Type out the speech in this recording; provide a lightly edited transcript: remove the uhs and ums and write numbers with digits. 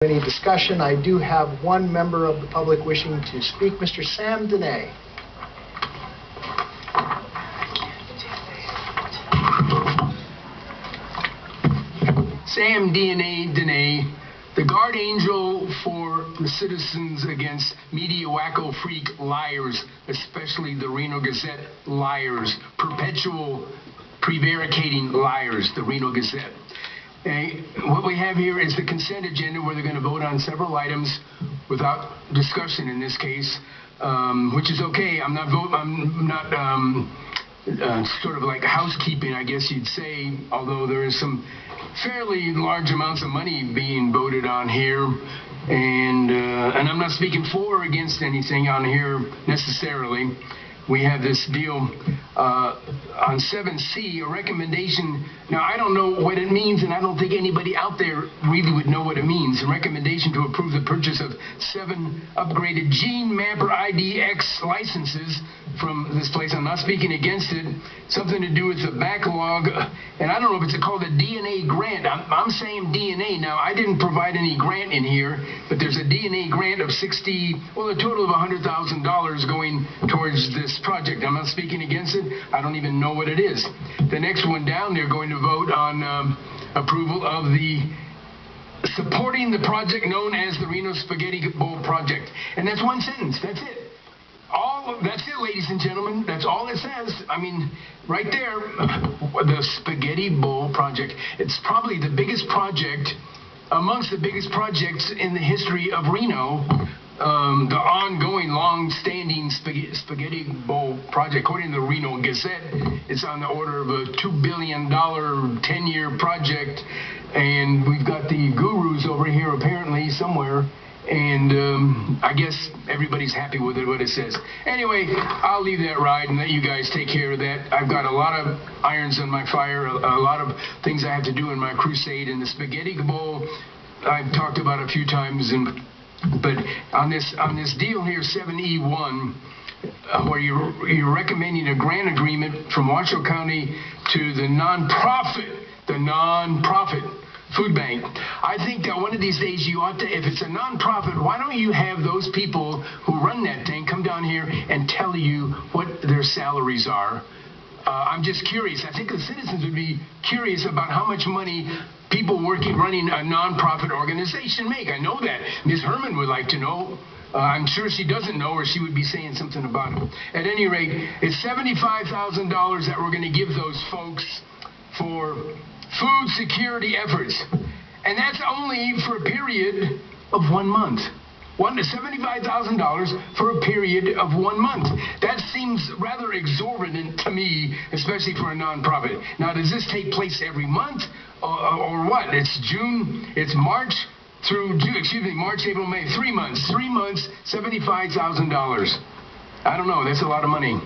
Any discussion? I do have one member of the public wishing to speak, Mr. Sam Dehne. Sam DNA Dehne, the guard angel for the citizens against media wacko freak liars, especially the Reno Gazette liars, perpetual prevaricating liars, the Reno Gazette. What we have here is the consent agenda where they're going to vote on several items without discussion in this case, which is okay. I'm not sort of like housekeeping, I guess you'd say, although there is some fairly large amounts of money being voted on here, and I'm not speaking for or against anything on here necessarily. We have this deal on 7C, a recommendation. Now, I don't know what it means, and I don't think anybody out there really would know what it means. A recommendation to approve the purchase of 7 upgraded Gene Mapper IDX licenses from this place. I'm not speaking against it. Something to do with the backlog, and I don't know if it's called a DNA grant. I'm saying DNA. Now, I didn't provide any grant in here, but there's a DNA grant of a total of $100,000 going towards this project. I'm not speaking against it. I don't even know what it is. The next one down, they're going to vote on approval of the supporting the project known as the Reno Spaghetti Bowl Project. And that's one sentence. That's it. That's it, ladies and gentlemen. That's all it says. I mean, right there, the Spaghetti Bowl Project. It's probably the biggest project, amongst the biggest projects in the history of Reno. The ongoing, long-standing Spaghetti Bowl Project, according to the Reno Gazette, it's on the order of a $2 billion 10-year project, and we've got the gurus over here apparently somewhere, and I guess everybody's happy with it, what it says. Anyway, I'll leave that ride and let you guys take care of that. I've got a lot of irons on my fire, a lot of things I have to do in my crusade, and the Spaghetti Bowl I've talked about a few times, but on this deal here, 7E1, where you're recommending a grant agreement from Washoe County to the nonprofit food bank. I think that one of these days you ought to, if it's a nonprofit, why don't you have those people who run that thing come down here and tell you what their salaries are? I'm just curious. I think the citizens would be curious about how much money people running a nonprofit organization make. I know that. Ms. Herman would like to know. I'm sure she doesn't know, or she would be saying something about it. At any rate, it's $75,000 that we're going to give those folks for food security efforts. And that's only for a period of 1 month. $75,000 for a period of 1 month. That seems rather exorbitant to me, especially for a nonprofit. Now, does this take place every month or what? It's March through June, March, April, May, 3 months. 3 months, $75,000. I don't know, that's a lot of money.